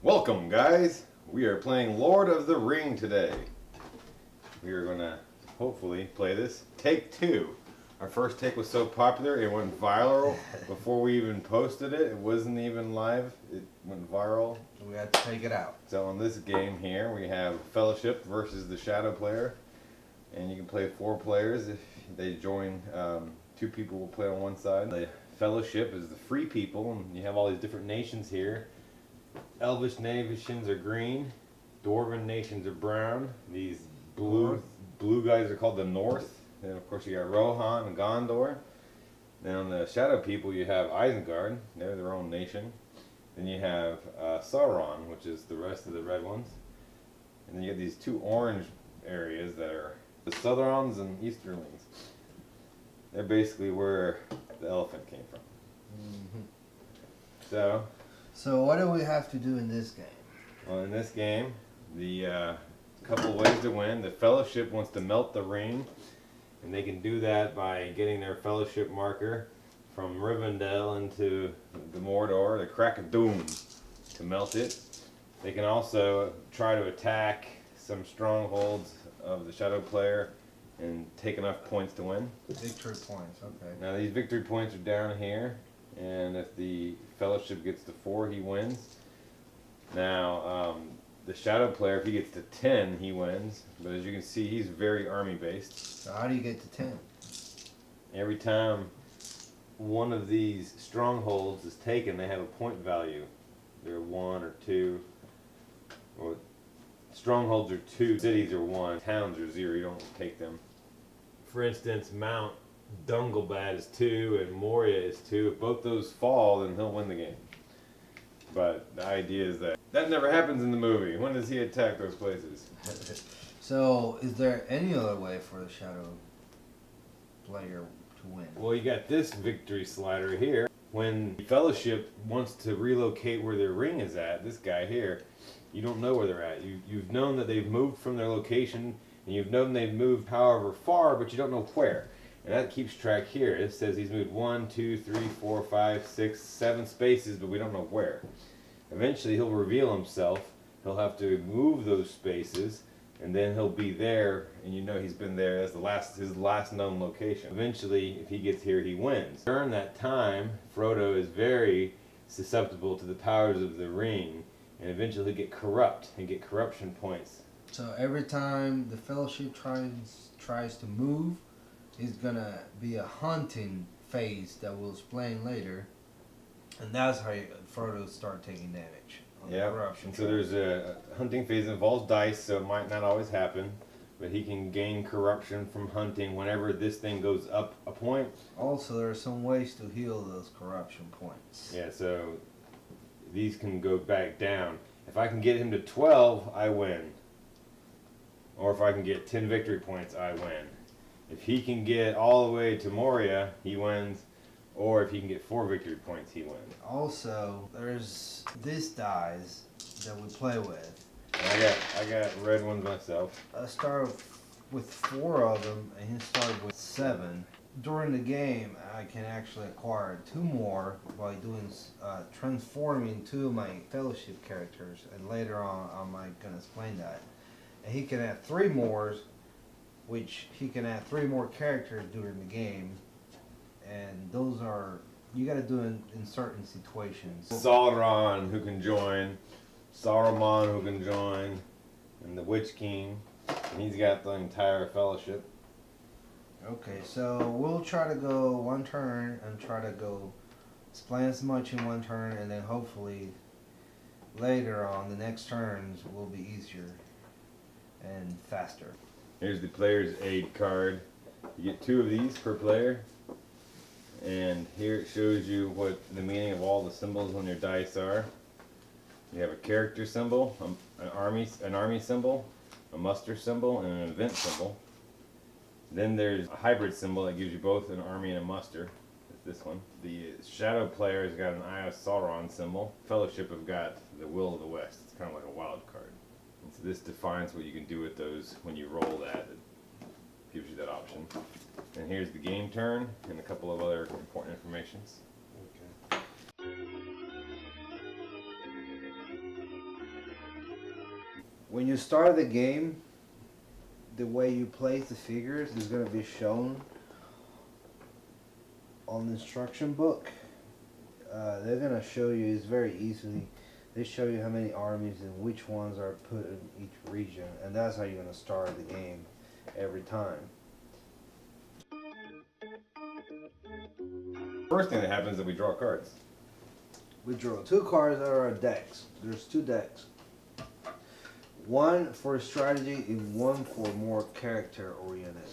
Welcome, guys. We are playing Lord of the Ring today. We are going to hopefully play this. Take 2. Our first take was so popular it went viral before we even posted it. It wasn't even live. It went viral. We had to take it out. So on this game here, we have Fellowship versus the Shadow player. And you can play 4 players. If they join, 2 people will play on one side. The Fellowship is the free people, and you have all these different nations here. Elvish nations are green, Dwarven nations are brown. These blue guys are called the North. And of course you got Rohan and Gondor. Then on the Shadow people you have Isengard, they're their own nation. Then you have Sauron, which is the rest of the red ones. And then you have these 2 orange areas that are the Southrons and Easterlings. They're basically where the elephant came from. Mm-hmm. So what do we have to do in this game? Well, in this game, the couple ways to win. The Fellowship wants to melt the ring, and they can do that by getting their Fellowship marker from Rivendell into the Mordor, the Crack of Doom, to melt it. They can also try to attack some strongholds of the Shadow player and take enough points to win. Victory points, okay. Now these victory points are down here, and if the Fellowship gets to 4, he wins. Now, the Shadow player, if he gets to 10, he wins. But as you can see, he's very army-based. So how do you get to 10? Every time one of these strongholds is taken, they have a point value. They're 1 or 2. Or strongholds are 2, cities are 1, towns are 0. You don't take them. For instance, Mount Dungelbad is 2 and Moria is 2. If both those fall, then he'll win the game. But the idea is that never happens in the movie. When does he attack those places? So is there any other way for the Shadow player to win? Well, you got this victory slider here. When the Fellowship wants to relocate where their ring is at, this guy here, you don't know where they're at. You've known that they've moved from their location, and you've known they've moved however far, but you don't know where. And that keeps track here. It says he's moved 1, 2, 3, 4, 5, 6, 7 spaces, but we don't know where. Eventually he'll reveal himself. He'll have to move those spaces, and then he'll be there, and you know he's been there. That's his last known location. Eventually, if he gets here, he wins. During that time, Frodo is very susceptible to the powers of the ring, and eventually he'll get corrupt and get corruption points. So every time the Fellowship tries to move, it's gonna be a hunting phase that we'll explain later, and that's how Frodo start taking damage. Yeah, and so there's a hunting phase that involves dice, so it might not always happen, but he can gain corruption from hunting whenever this thing goes up a point. Also, there are some ways to heal those corruption points. Yeah, so these can go back down. If I can get him to 12, I win. Or if I can get 10 victory points, I win. If he can get all the way to Moria, he wins. Or if he can get 4 victory points, he wins. Also, there's these dice that we play with. I got red ones myself. I started with 4 of them, and he started with 7. During the game, I can actually acquire 2 more by doing transforming 2 of my Fellowship characters, and later on I'm gonna explain that. And he can add 3 more, which he can add 3 more characters during the game, and those are you got to do in certain situations. Sauron who can join, Saruman who can join, and the Witch King, and he's got the entire Fellowship. Okay, so we'll try to go 1 turn and try to go explain as much in 1 turn, and then hopefully later on the next turns will be easier and faster. Here's the player's aid card. You get 2 of these per player. And here it shows you what the meaning of all the symbols on your dice are. You have a character symbol, an army symbol, a muster symbol, and an event symbol. Then there's a hybrid symbol that gives you both an army and a muster. It's this one. The Shadow player has got an Eye of Sauron symbol. Fellowship have got the Will of the West. It's kind of like a wild card. And so this defines what you can do with those when you roll that. It gives you that option. And here's the game turn and a couple of other important informations. Okay. When you start the game, the way you place the figures is going to be shown on the instruction book. They're going to show you, it's very easily, they show you how many armies and which ones are put in each region, and that's how you're going to start the game every time. First thing that happens is that we draw cards. We draw 2 cards that are our decks. There's 2 decks. One for strategy and one for more character oriented.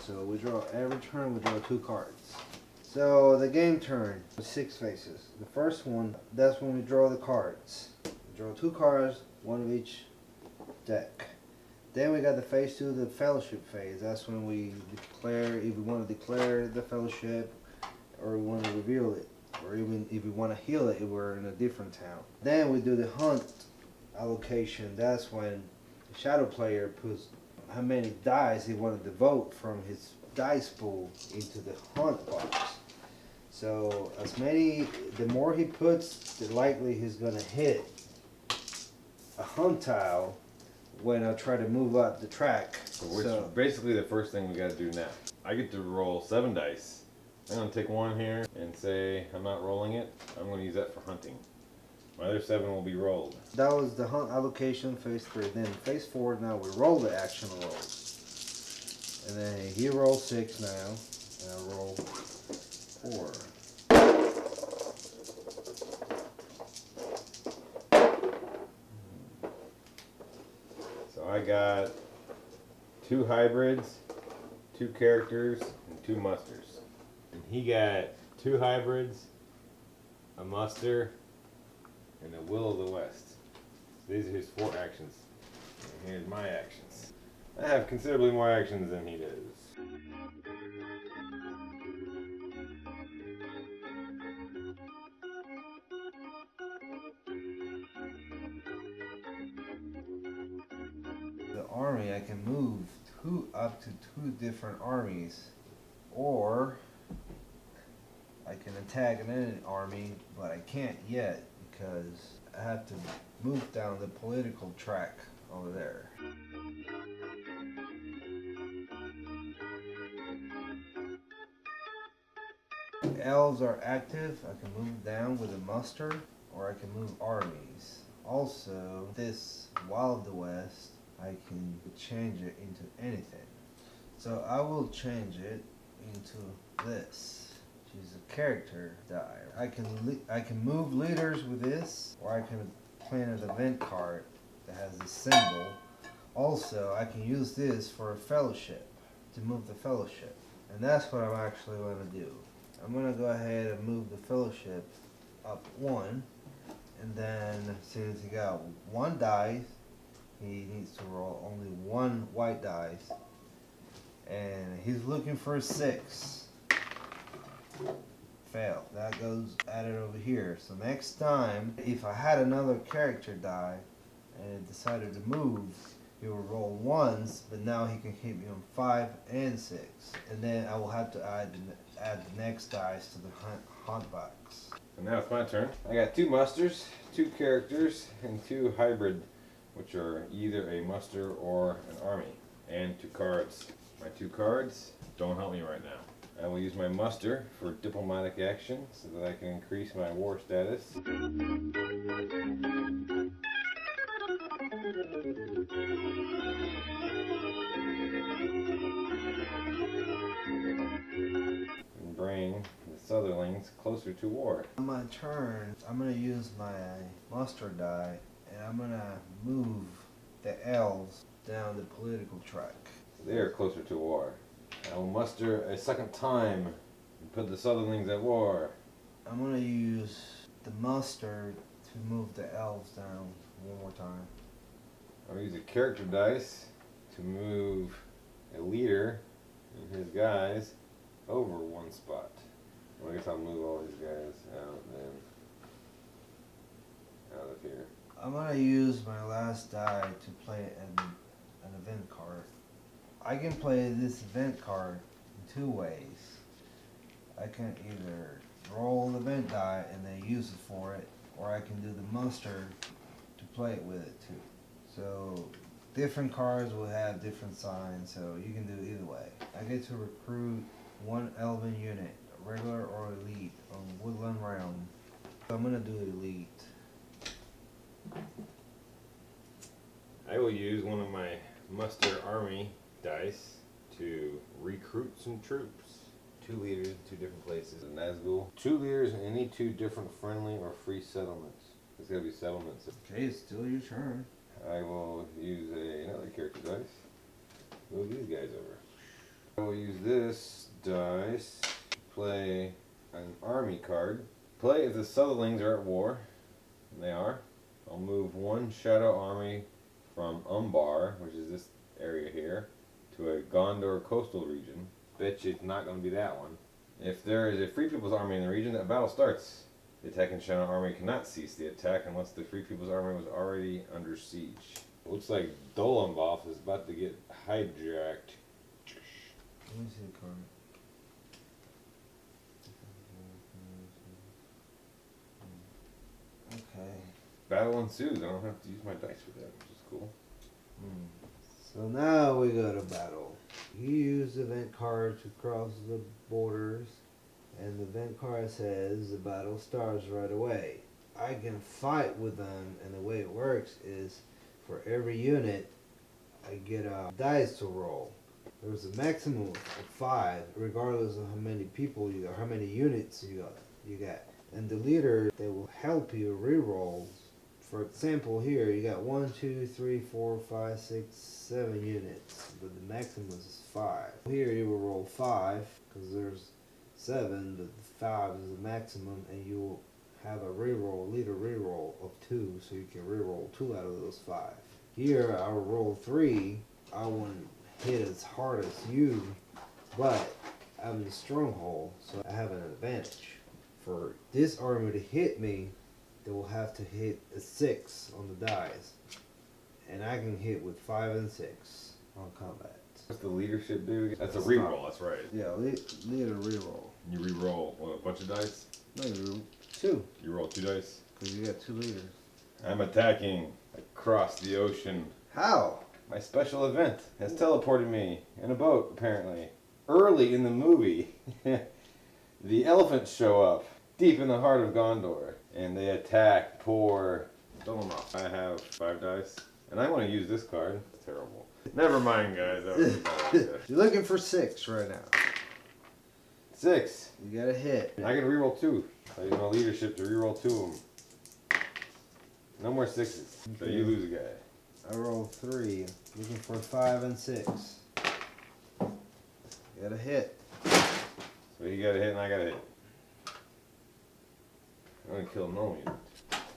So we draw, every turn we draw 2 cards. So the game turn, 6 faces. The first one, that's when we draw the cards. We draw 2 cards, 1 of each deck. Then we got the phase 2, the fellowship phase. That's when we declare, if we want to declare the fellowship, or we want to reveal it, or even if we want to heal it if we're in a different town. Then we do the hunt allocation. That's when the shadow player puts how many dice he wanted to vote from his dice pool into the hunt box. So as many, the more he puts, the likely he's gonna hit a hunt tile when I try to move up the track. Which is basically the first thing we got to do now. I get to roll 7 dice. I'm going to take 1 here and say I'm not rolling it. I'm going to use that for hunting. My other 7 will be rolled. That was the hunt allocation, phase 3. Then phase 4, now we roll the action rolls. And then he rolls 6 now, and I roll 4. So I got 2 hybrids, 2 characters, and 2 musters. And he got 2 hybrids, a muster, and a Will of the West. So these are his 4 actions. And here's my actions. I have considerably more actions than he does. The army, I can move up to 2 different armies, or I can attack an enemy army, but I can't yet because I have to move down the political track over there. Elves are active. I can move down with a muster, or I can move armies. Also, this Wild of the West, I can change it into anything. So I will change it into this, which is a character die. I can move leaders with this, or I can plant an event card that has a symbol. Also, I can use this for a fellowship, to move the fellowship. And that's what I'm actually going to do. I'm going to go ahead and move the fellowship up 1. And then, since he got 1 dice, he needs to roll only 1 white dice. And he's looking for a 6. Failed. That goes added over here. So next time, if I had another character die and it decided to move, he will roll 1s, but now he can hit me on 5 and 6. And then I will have to add the next dice to the hunt box. And now it's my turn. I got 2 musters, 2 characters, and 2 hybrid, which are either a muster or an army, and 2 cards. My 2 cards don't help me right now. I will use my muster for diplomatic action so that I can increase my war status. And bring the Sutherlings closer to war. On my turn, I'm going to use my muster die, and I'm going to move the elves down the political track. They are closer to war. I will muster a second time and put the Sutherlings at war. I'm going to use the muster to move the elves down 1 more time. I'll use a character dice to move a leader and his guys over 1 spot. Well, I guess I'll move all these guys out of here. I'm going to use my last die to play an event card. I can play this event card in 2 ways. I can either roll the event die and then use it for it, or I can do the muster to play it with it too. So different cards will have different signs, so you can do it either way. I get to recruit one elven unit, regular or elite, on Woodland Realm. So I'm gonna do elite. I will use one of my muster army dice to recruit some troops. 2 leaders, 2 different places in Nazgul. 2 leaders in any 2 different friendly or free settlements. It's gotta be settlements. Okay, it's still your turn. I will use another character dice. Move these guys over. I will use this dice to play an army card. Play if the Sutherlings are at war, and they are. I'll move 1 shadow army from Umbar, which is this area here, to a Gondor coastal region. Bet you it's not going to be that one. If there is a Free People's Army in the region, that battle starts. The attacking shadow army cannot cease the attack unless the Free People's Army was already under siege. Looks like Dolambov is about to get hijacked. Let me see the card. Okay. Battle ensues. I don't have to use my dice for that, which is cool. So now we go to battle. You use the event card to cross the borders, and the event card says the battle starts right away. I can fight with them, and the way it works is for every unit, I get a dice to roll. There's a maximum of 5, regardless of how many people you got, how many units you got. And the leader, they will help you re-roll. For example, here you got 1, 2, 3, 4, 5, 6, 7 units, but the maximum is 5. Here you will roll 5 because there's 7, but 5 is the maximum, and you will have a re-roll, leader re-roll of 2, so you can re-roll 2 out of those 5. Here I will roll 3. I won't hit as hard as you, but I'm in the stronghold, so I have an advantage. For this army to hit me, they will have to hit a 6 on the dice, and I can hit with 5 and 6 on combat. What's the leadership do? That's a reroll, that's right. Yeah, leader reroll. You reroll, what, a bunch of dice? No, you roll 2, You roll 2 dice? because you got 2 leaders. I'm attacking across the ocean. How? My special event has teleported me in a boat, apparently. Early in the movie, the elephants show up deep in the heart of Gondor, and they attack poor Dolomov. I have 5 dice, and I want to use this card. It's terrible. Never mind, guys. That was a bad idea. You're looking for 6 right now. 6. You got a hit. I can reroll 2. I use my leadership to reroll 2 of them. No more 6s. So you lose a guy. I rolled 3, looking for 5 and 6. You got a hit. So he got a hit and I got a hit. I'm gonna kill no unit.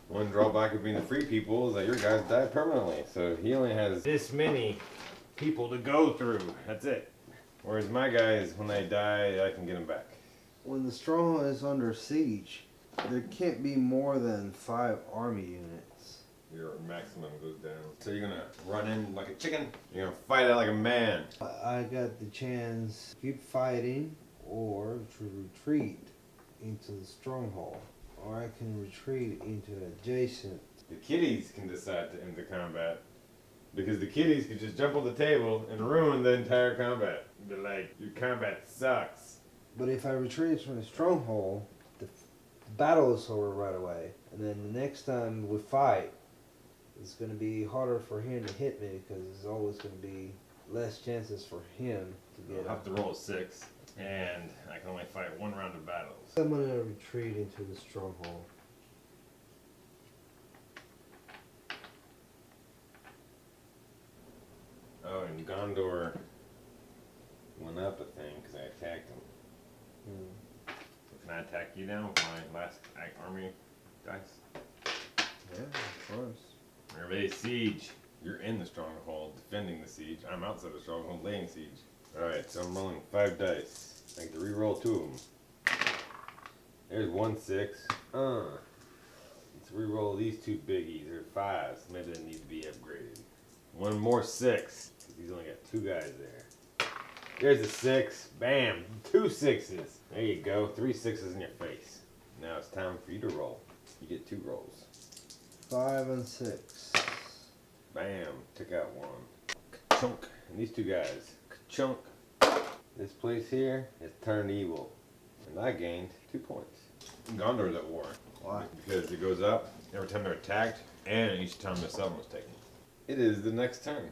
One drawback of being the free people is that your guys die permanently, so he only has this many people to go through. That's it. Whereas my guys, when they die, I can get them back. When the stronghold is under siege, there can't be more than 5 army units. Your maximum goes down. So you're gonna run in like a chicken. You're gonna fight out like a man. I got the chance to keep fighting or to retreat into the stronghold. Or I can retreat into adjacent. The kiddies can decide to end the combat. Because the kiddies can just jump on the table and ruin the entire combat. Be like, your combat sucks. But if I retreat from the stronghold, the battle is over right away. And then the next time we fight, it's going to be harder for him to hit me because there's always going to be less chances for him to get I'll have to roll a 6. And I can only fight 1 round of battles. I'm going to retreat into the stronghold. Oh, and Gondor went up a thing because I attacked him. So can I attack you now with my last army dice? Yeah, of course. Whenever they siege, you're in the stronghold defending the siege. I'm outside the stronghold laying siege. Alright, so I'm rolling 5 dice. I get to re-roll 2 of them. There's 1 6. Let's re-roll these 2 biggies. They're 5s. Maybe they need to be upgraded. 1 more 6. He's only got 2 guys there. There's a 6. Bam! 2 6s. There you go. 3 6s in your face. Now it's time for you to roll. You get 2 rolls. 5 and 6. Bam, took out one. Chunk. And these two guys, chunk. This place here is turned evil, and I gained 2 points. Gondor's at war. Why? Because it goes up every time they're attacked, and each time the settlement was taken. It is the next turn.